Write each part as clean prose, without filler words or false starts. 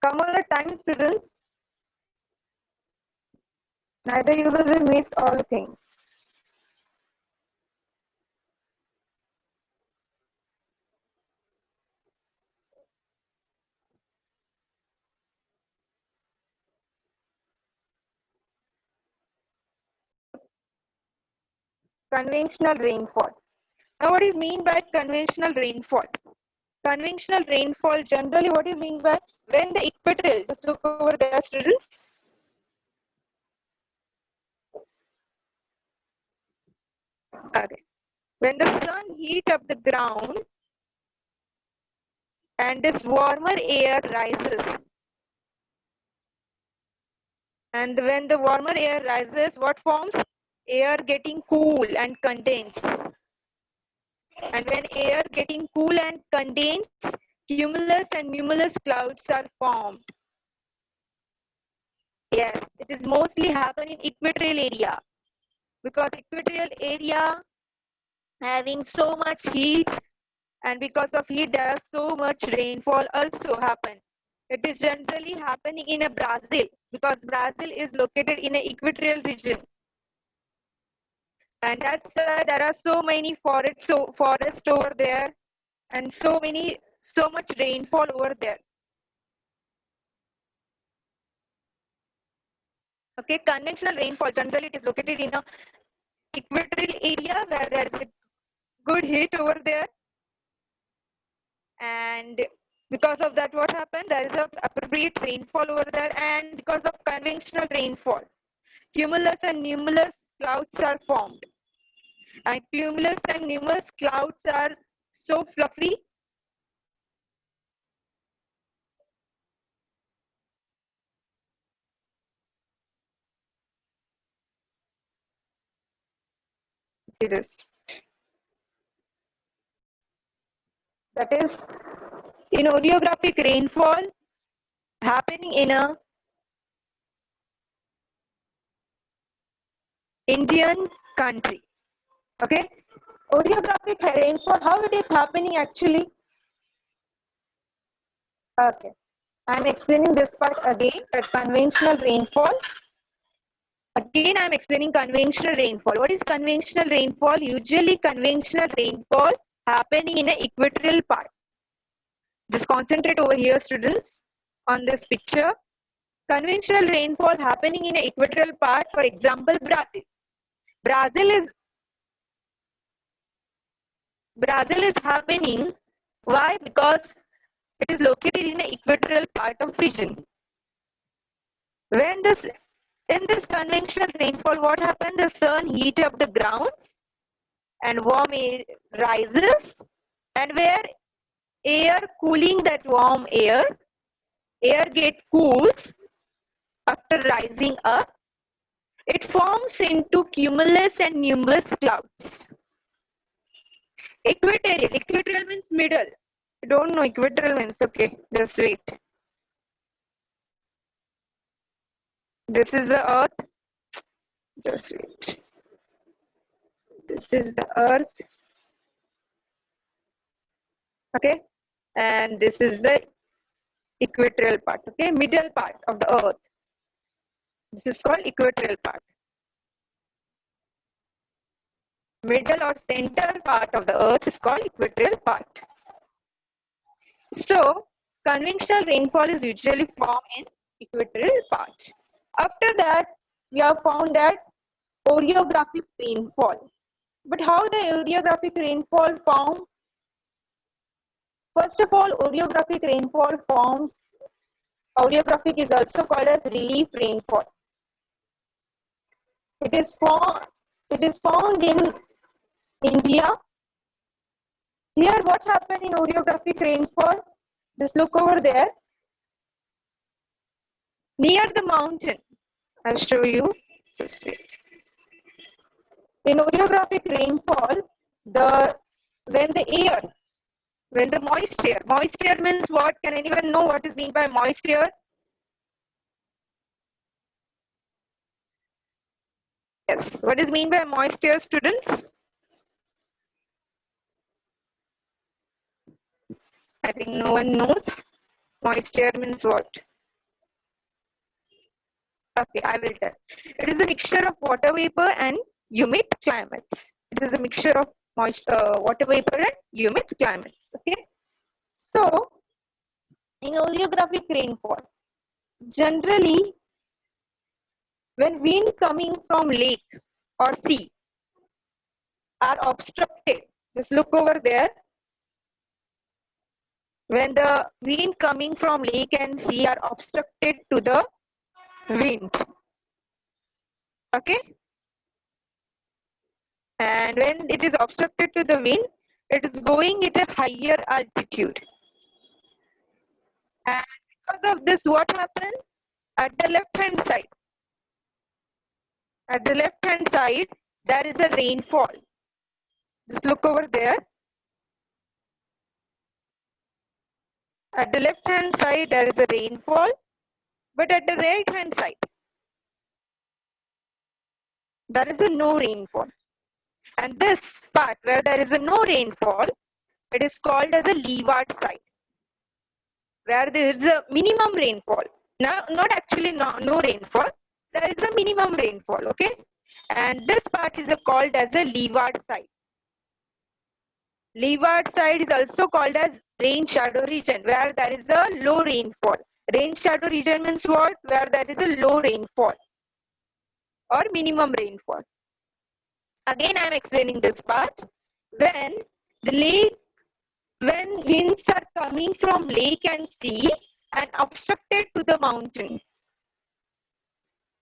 Come on a time, students. Neither you will be missed all things. Conventional rainfall. Now, what is mean by conventional rainfall? Conventional rainfall, generally, what is mean by when the equatorial, just look over there, students. Okay. When the sun heat up the ground and this warmer air rises, and when the warmer air rises, what forms? Air getting cool and condense. And when air getting cool and condense, cumulus and cumulus clouds are formed. Yes, it is mostly happen in equatorial area because equatorial area having so much heat, and because of heat there are so much rainfall also happen. It is generally happening in a Brazil because Brazil is located in an equatorial region, and that's why there are so many forests over there, and so much rainfall over there. Okay, conventional rainfall generally it is located in a equatorial area where there is a good heat over there, and because of that what happened, there is a appropriate rainfall over there, and because of conventional rainfall, cumulus and cumulus clouds are formed, and cumulus and cumulus clouds are so fluffy. Just that is in oceanographic rainfall happening in a Indian country. Okay, oceanographic rainfall, how it is happening actually? Okay, I'm explaining this part again, that conventional rainfall. Again, I'm explaining conventional rainfall. What is conventional rainfall? Usually conventional rainfall happening in an equatorial part. Just concentrate over here, students, on this picture. Conventional rainfall happening in an equatorial part, for example, Brazil. Brazil is happening. Why? Because it is located in the equatorial part of region. When this in this conventional rainfall, what happened? The sun heat up the grounds and warm air rises, and where air cooling that warm air get cools after rising up, it forms into cumulus and cumulus clouds. Equatorial means middle. You don't know equatorial means, okay, just wait. This is the earth, just wait. This is the earth, okay, and this is the equatorial part, okay, middle part of the earth. This is called equatorial part. Middle or center part of the earth is called equatorial part. So conventional rainfall is usually formed in equatorial part. After that, we have found that oceanographic rainfall. But how the oceanographic rainfall form? First of all, oceanographic rainfall forms. Oceanographic is also called as relief rainfall. It is found in India. Here, what happened in oceanographic rainfall? Just look over there. Near the mountain, I'll show you. Just wait. In oceanographic rainfall, when the moist air means what? Can anyone know what is meant by moist air? Yes, what is mean by moist air, students? I think no one knows. Moist air means what? Okay, I will tell. It is a mixture of water vapor and humid climates. It is a mixture of water vapor and humid climates. Okay. So, in oleographic rainfall, generally, when wind coming from lake or sea are obstructed, just look over there. When the wind coming from lake and sea are obstructed to the wind, okay, and when it is obstructed to the wind, it is going at a higher altitude, and because of this, what happened at the left hand side? At the left hand side, there is a rainfall. Just look over there. At the left hand side, there is a rainfall, but at the right hand side, there is a no rainfall. And this part where there is a no rainfall, it is called as a leeward side, where there is a minimum rainfall. Now, not actually no rainfall, there is a minimum rainfall, okay? And this part is called as a leeward side. Leeward side is also called as rain shadow region, where there is a low rainfall. Rain shadow region means what? Where there is a low rainfall or minimum rainfall. Again, I am explaining this part. When the lake, when winds are coming from lake and sea and obstructed to the mountain,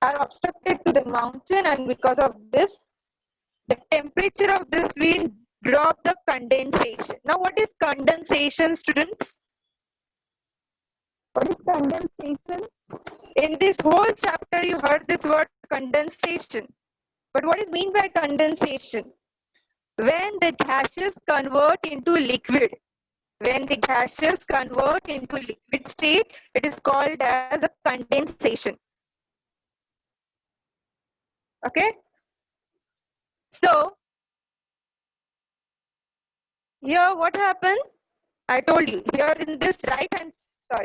are obstructed to the mountain, and because of this, the temperature of this wind drop the condensation. Now, what is condensation, students? What is condensation? In this whole chapter, you heard this word condensation. But what is mean by condensation? When the gases convert into liquid, when the gases convert into liquid state, it is called as a condensation. Okay? So, here what happened? I told you, here in this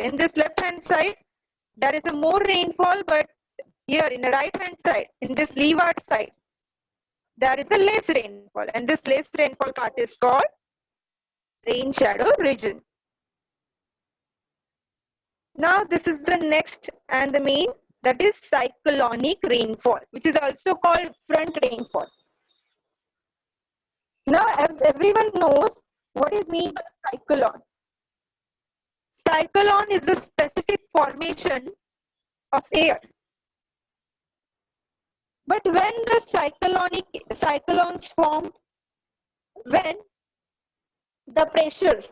in this left hand side, there is a more rainfall, but here in the right hand side, in this leeward side, there is a less rainfall, and this less rainfall part is called rain shadow region. Now this is the next and the main, that is cyclonic rainfall, which is also called front rainfall. Now, as everyone knows, what is meant by cyclone? Cyclone is a specific formation of air. But when the cyclones form, when the pressure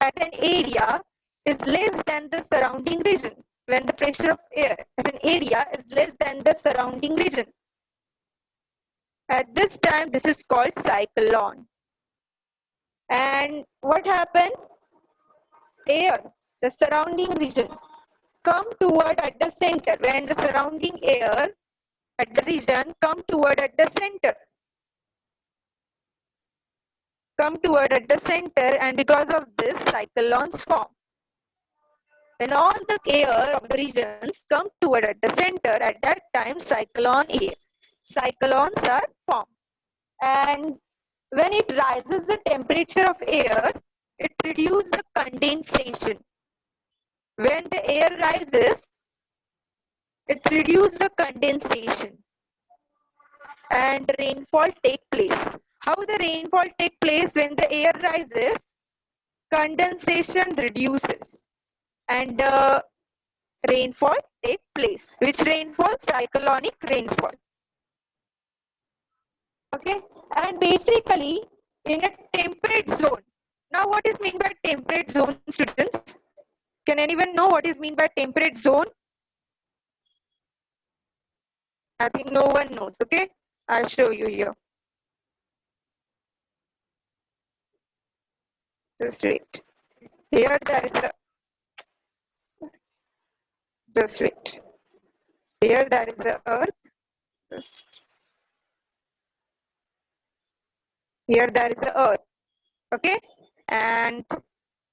at an area is less than the surrounding region, when the pressure of air at an area is less than the surrounding region, at this time, this is called cyclone. And what happened? Air, the surrounding region, come toward at the center. When the surrounding air at the region come toward at the center. Come toward at the center, and because of this, cyclones form. When all the air of the regions come toward at the center, at that time cyclones are formed. And when it rises the temperature of air, it reduces the condensation. When the air rises, it reduces the condensation and rainfall take place. How the rainfall take place? When the air rises, condensation reduces and rainfall take place. Which rainfall? Cyclonic rainfall. Okay, and basically in a temperate zone. Now, what is mean by temperate zone, students? Can anyone know what is mean by temperate zone? I think no one knows. Okay, I'll show you here. Just wait. Here there is a. Just wait. Here there is a earth. Just. Here there is a earth. Okay, and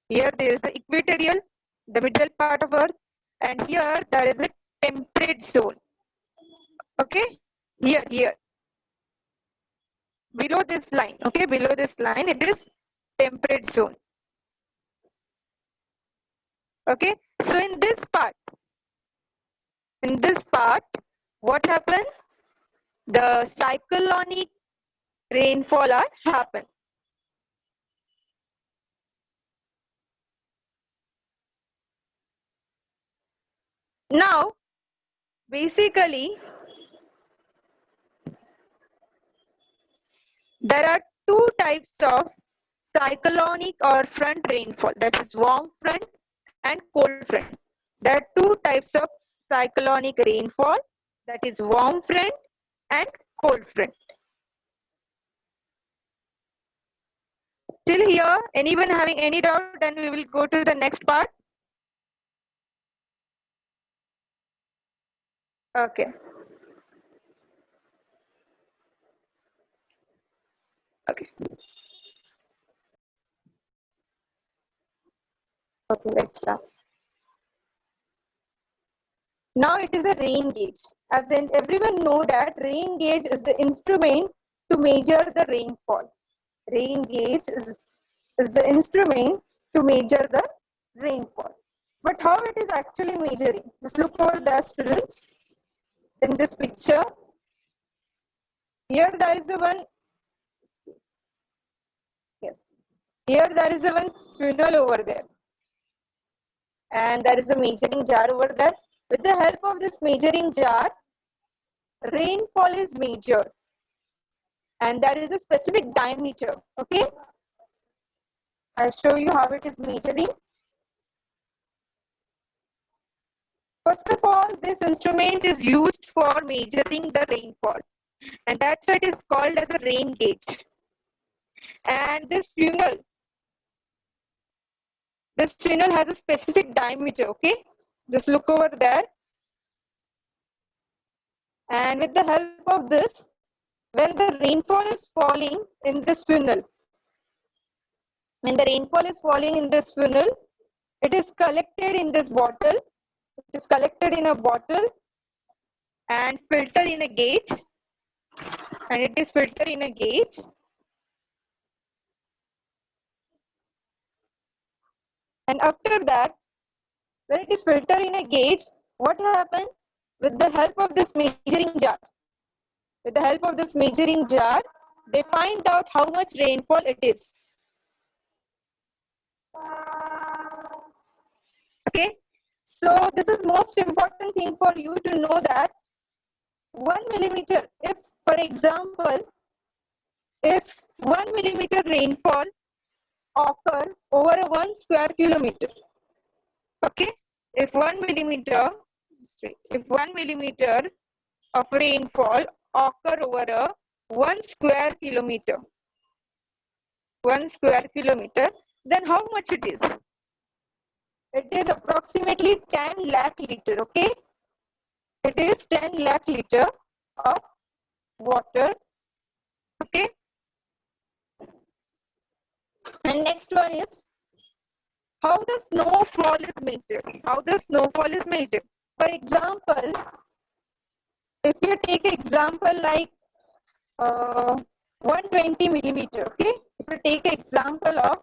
here there is the equatorial, the middle part of earth, and here there is a temperate zone. Okay, here, below this line. Okay, below this line, it is temperate zone. Okay, so in this part, what happened? The cyclonic rainfall are happen. Now, basically, there are two types of cyclonic or front rainfall, that is warm front and cold front. There are two types of cyclonic rainfall, that is warm front and cold front. Till here, anyone having any doubt? Then we will go to the next part. Okay. Okay. Okay, let's start. Now it is a rain gauge. As in everyone know that rain gauge is the instrument to measure the rainfall. Rain gauge is the instrument to measure the rainfall. But how it is actually measuring? Just look over the students in this picture. Here there is a one. Yes. Here there is a one funnel over there. And there is a measuring jar over there. With the help of this measuring jar, rainfall is measured. And there is a specific diameter. Okay. I'll show you how it is measuring. First of all, this instrument is used for measuring the rainfall. And that's why it is called as a rain gauge. And this funnel has a specific diameter, okay? Just look over there. And with the help of this, when the rainfall is falling in this funnel, when the rainfall is falling in this funnel, it is collected in this bottle. It is collected in a bottle and filtered in a gauge. And it is filtered in a gauge. And after that, when it is filtered in a gauge, what happens? With the help of this measuring jar, they find out how much rainfall it is. Okay, so this is most important thing for you to know that 1 millimeter, if for example, if 1 millimeter rainfall occur over a 1 square kilometer, okay, if 1 millimeter of rainfall occur over a 1 square kilometer, then how much it is? It is approximately 10 lakh liter, okay? It is 10 lakh liter of water, okay? And next one is how the snowfall is measured. For example, if you take example like 120 millimeter, okay? If you take example of,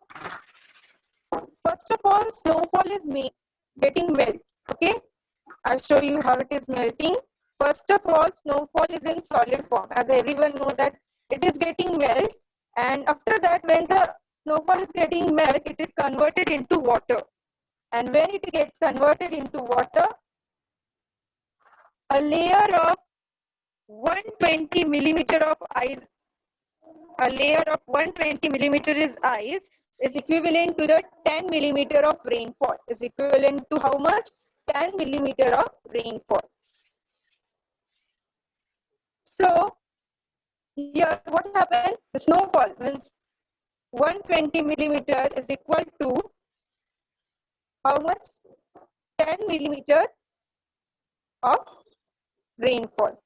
first of all, snowfall is getting melt, okay? I'll show you how it is melting. First of all, snowfall is in solid form. As everyone knows that it is getting melt, and after that, when the snowfall is getting melt, it is converted into water. And when it gets converted into water, a layer of 120 millimeter of ice, is equivalent to the 10 millimeter of rainfall. Is equivalent to how much? 10 millimeter of rainfall. So here what happened? The snowfall means 120 millimeter is equal to how much? 10 millimeter of rainfall.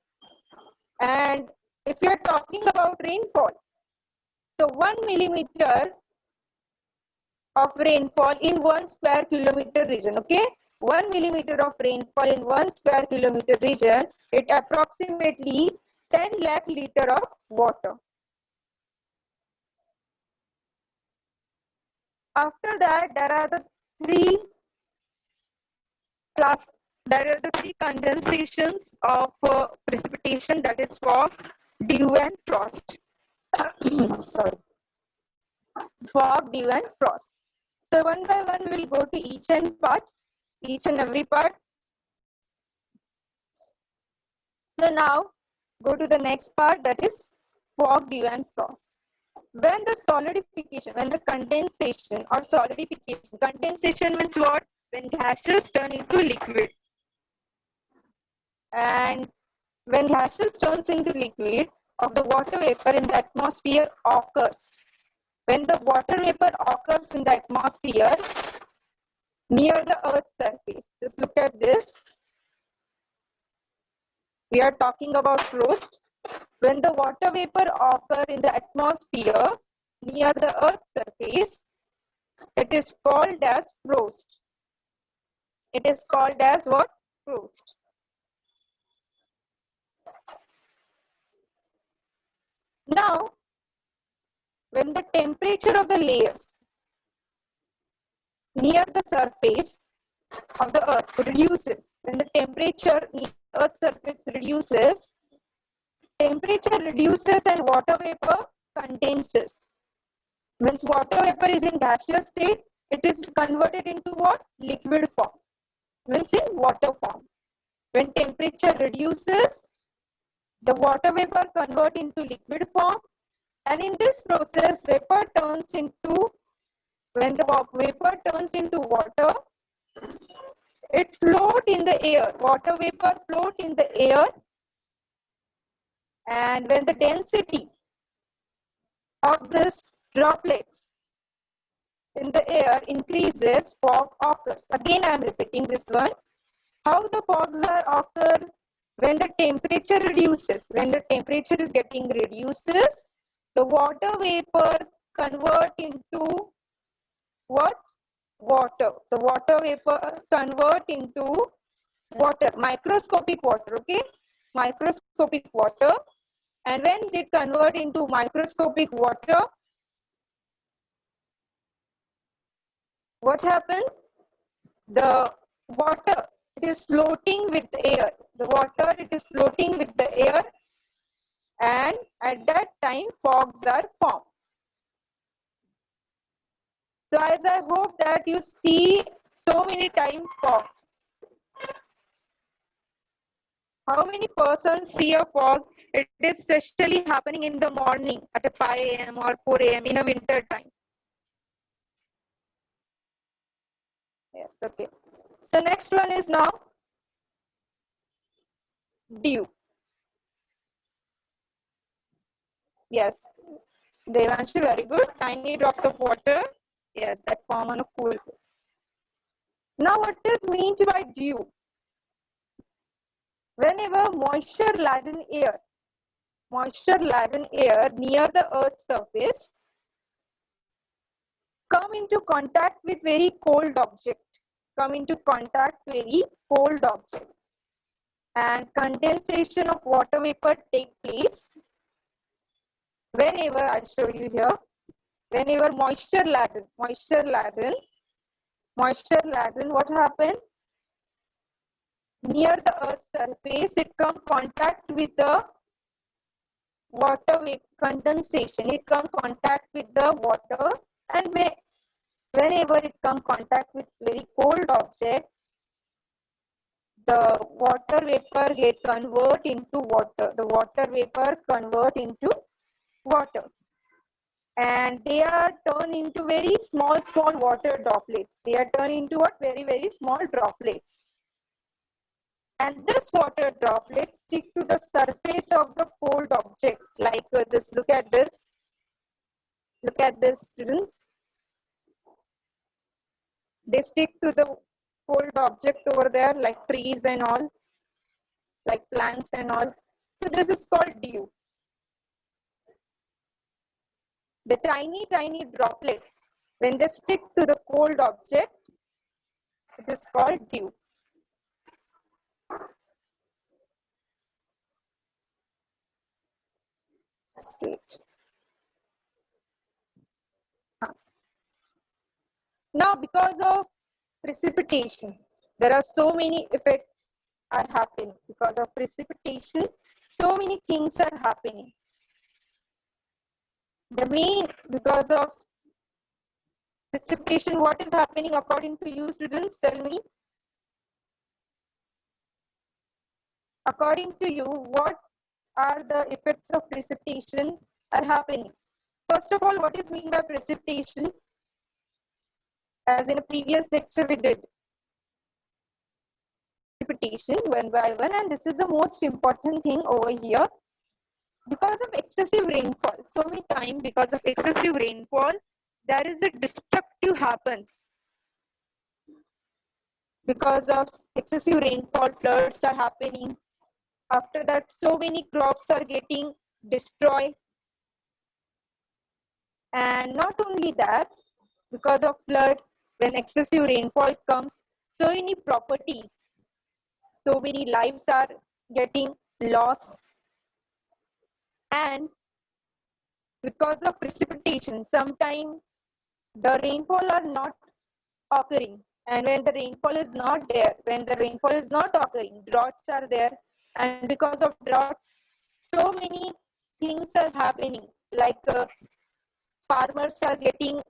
And if you are talking about rainfall, so 1 millimeter of rainfall in 1 square kilometer region, okay? 1 millimeter of rainfall in 1 square kilometer region, it approximately 10 lakh liter of water. After that, there are the three condensations of precipitation, that is fog, dew and frost. Sorry. Fog, dew and frost. So one by one we'll go to each and every part. So now go to the next part, that is fog, dew and frost. When the solidification, when the condensation or solidification, condensation means what? When gases turn into liquid. And when gases turns into liquid of the water vapor in the atmosphere occurs. When the water vapor occurs in the atmosphere near the Earth's surface. Just look at this. We are talking about frost. When the water vapor occurs in the atmosphere near the Earth's surface, it is called as frost. It is called as what? Frost. Now, when the temperature of the layers near the surface of the Earth reduces, when the temperature near the Earth's surface reduces, temperature reduces and water vapor condenses. When water vapor is in gaseous state, it is converted into what? Liquid form. When in water form. When temperature reduces, the water vapor convert into liquid form, and in this process, vapor turns into, when the vapor turns into water, it float in the air. Water vapor float in the air, and when the density of this droplets in the air increases, fog occurs. Again, I am repeating this one. How the fogs are occur? When the temperature reduces. When the temperature is getting reduces, the water vapor convert into what? Water. The water vapor convert into water, microscopic water, okay? Microscopic water. And when they convert into microscopic water, what happens? The water, it is floating with the air. The water, it is floating with the air, and at that time fogs are formed. So as I hope that you see so many times fogs. How many persons see a fog? It is especially happening in the morning at 5 a.m. or 4 a.m. in a winter time. Yes, okay. So next one is now dew. Yes, Devanshu, very good. Tiny drops of water. Yes, that form on a cool place. Now what is meant by dew? Whenever moisture-laden air near the Earth's surface come into contact with very cold object, and condensation of water vapor take place. Whenever, I'll show you here, whenever moisture-laden, what happened? Near the Earth's surface, it come contact with the water vapor condensation. It come contact with the water, and whenever it come contact with very cold object, the water vapor get convert into water. The water vapor convert into water, and they are turned into very small water droplets. They are turned into what? Very small droplets. And this water droplets stick to the surface of the cold object, like this. Look at this. Look at this, students. They stick to the cold object over there, like trees and all, like plants and all. So this is called dew. The tiny droplets, when they stick to the cold object, It is called dew. Straight. Now, because of precipitation, there are so many effects are happening. Because of precipitation, so many things are happening. The main, because of precipitation, what is happening according to you, students? Tell me. According to you, what are the effects of precipitation are happening? First of all, what is mean by precipitation? As in a previous lecture we did precipitation one by one, and this is the most important thing over here. Because of excessive rainfall, so many times because of excessive rainfall, there is a destructive happens. Because of excessive rainfall, floods are happening. After that, so many crops are getting destroyed. And not only that, because of flood, when excessive rainfall comes, so many properties, so many lives are getting lost. And because of precipitation, sometimes the rainfall are not occurring. And when the rainfall is not there, when the rainfall is not occurring, droughts are there. And because of droughts, so many things are happening. Like farmers are getting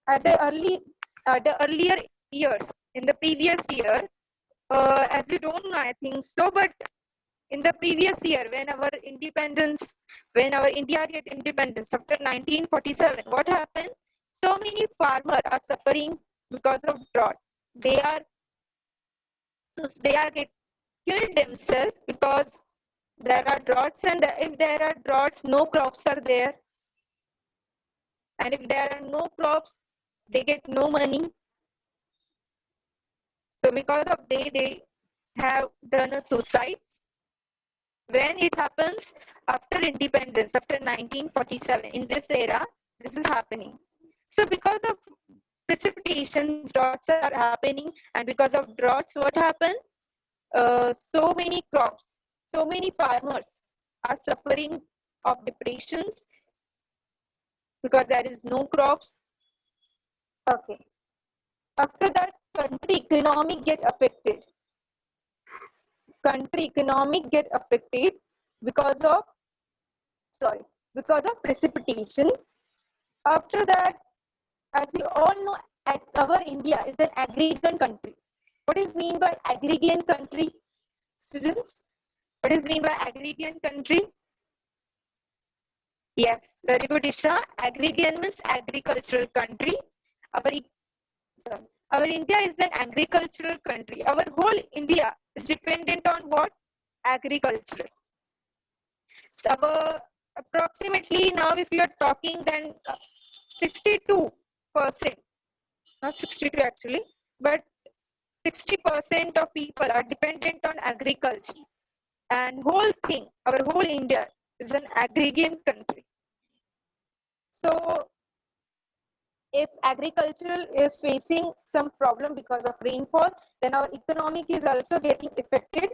at the earlier years, in the previous year, as you don't know, I think so, but in the previous year, when our India get independence after 1947, what happened? So many farmers are suffering because of drought. They are get killed themselves because there are droughts, and if there are droughts, no crops are there. And if there are no crops, they get no money. So because of they have done a suicide. When it happens after independence, after 1947, in this era, this is happening. So because of precipitation, droughts are happening, and because of droughts, what happened? So many crops, so many farmers are suffering of depressions because there is no crops. Okay. After that, country economic get affected. Country economic get affected because of precipitation. After that, as you all know, our India is an agrarian country. What is mean by agrarian country, students? What is mean by agrarian country? Yes, very good, Isha. Agrarian means agricultural country. Our, our India is an agricultural country. Our whole India is dependent on what? Agriculture. So approximately now, if you are talking, then 62%, not 62 actually, but 60% of people are dependent on agriculture. And our whole India is an agrarian country. So if agriculture is facing some problem because of rainfall, then our economic is also getting affected.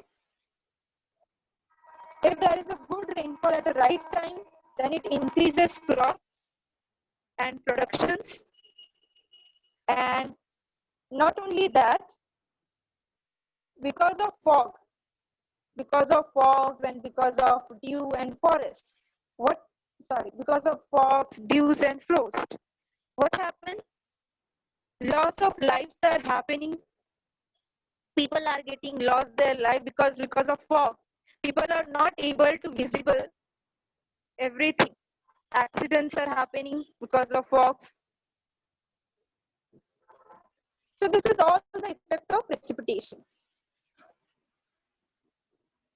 If there is a good rainfall at the right time, then it increases crop and productions. And not only that, because of fogs and because of dew and forest, because of fogs, dews and frost, what happened? Loss of lives are happening. People are getting lost their life because of fogs. People are not able to visible everything. Accidents are happening because of fogs. So this is all the effect of precipitation.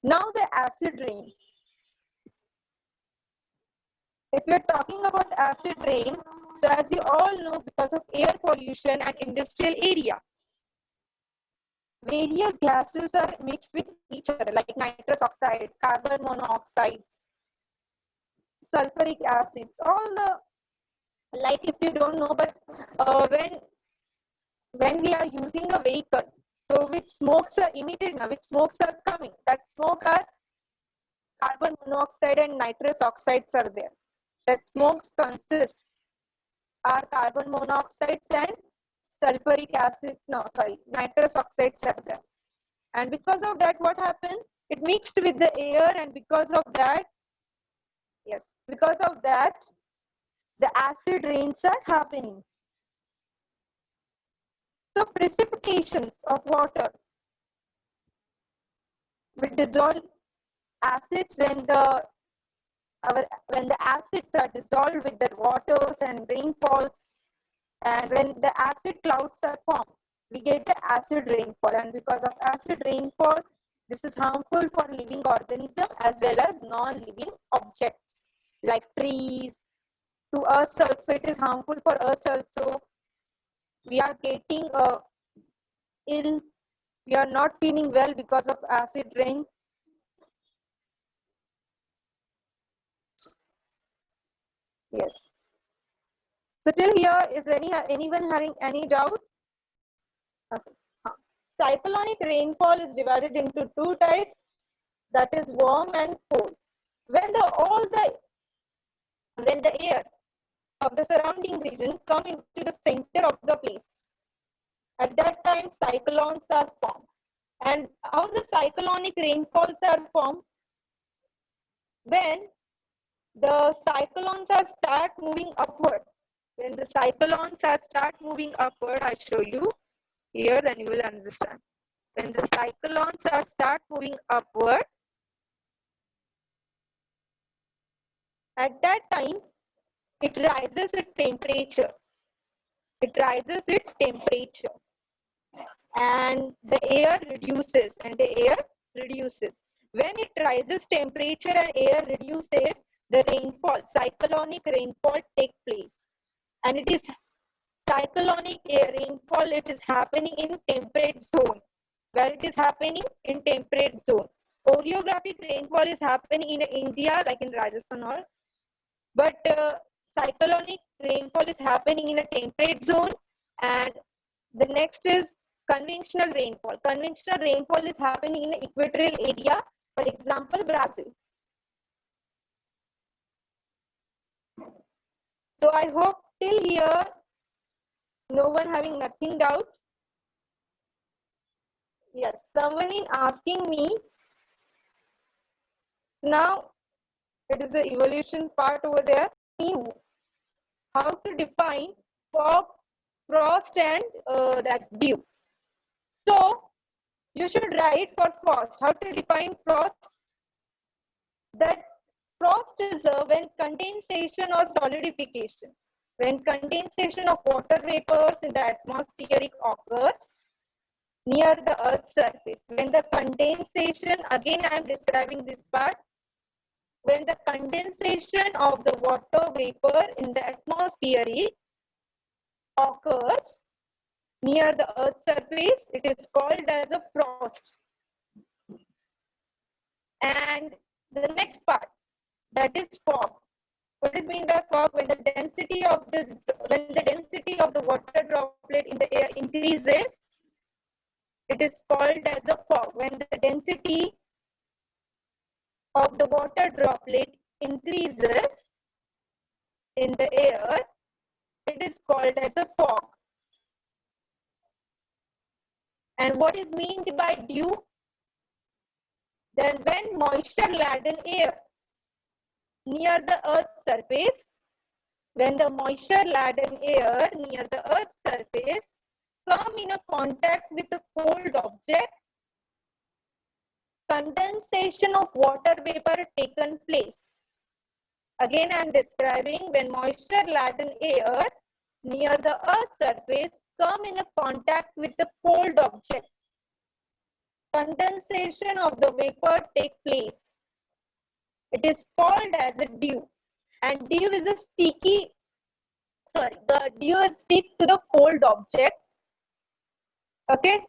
Now the acid rain. If you're talking about acid rain, so as you all know, because of air pollution and industrial area, various gases are mixed with each other, like nitrous oxide, carbon monoxide, sulfuric acids, all the, like if you don't know, but when when we are using a vehicle, so which smokes are emitted now, which smokes are coming, that smoke are carbon monoxide and nitrous oxides are there. That smokes consist are carbon monoxides and sulfuric acids, no sorry, nitrous oxides are there. And because of that, what happened? It mixed with the air, and because of that, yes, because of that, the acid rains are happening. So precipitations of water will dissolve acids when the acids are dissolved with the waters and rainfalls, and when the acid clouds are formed, we get the acid rainfall. And because of acid rainfall, this is harmful for living organism as well as non-living objects like trees. To us also, it is harmful for us also. We are getting ill. We are not feeling well because of acid rain. Yes. So till here, is anyone having any doubt? Okay. Cyclonic rainfall is divided into two types, that is warm and cold. When the air of the surrounding region come into the center of the place, at that time cyclones are formed. And how the cyclonic rainfalls are formed? When the cyclones are start moving upward. When the cyclones are start moving upward, I show you here, then you will understand. When the cyclones are start moving upward, at that time, it rises its temperature. It rises its temperature. And the air reduces, When it rises temperature and air reduces, the rainfall, cyclonic rainfall take place. And it is cyclonic air rainfall, it is happening in temperate zone. Where it is happening? In temperate zone. Oreographic rainfall is happening in India, like in Rajasthan or, but cyclonic rainfall is happening in a temperate zone. And the next is conventional rainfall. Conventional rainfall is happening in the equatorial area, for example, Brazil. So I hope till here, no one having nothing doubt. Yes, someone is asking me. Now, it is the evolution part over there. How to define fog, frost, and that dew. So, you should write for frost. How to define frost? That frost is when condensation or solidification. When condensation of water vapors in the atmospheric occurs near the Earth's surface. When the condensation, again I am describing this part, when the condensation of the water vapor in the atmosphere occurs near the Earth's surface, it is called as a frost. And the next part, that is fog. What is meant by fog? When the density of the water droplet in the air increases, it is called as a fog. When the density of the water droplet increases in the air, it is called as a fog. And what is meant by dew? Then when moisture-laden air near the Earth's surface, when the moisture-laden air near the Earth's surface come in a contact with a cold object, condensation of water vapor taken place. Again, I am describing when moisture-laden air near the Earth's surface come in a contact with a cold object. Condensation of the vapor take place. It is called as a dew. And dew is a sticky, the dew is stick to the cold object. Okay.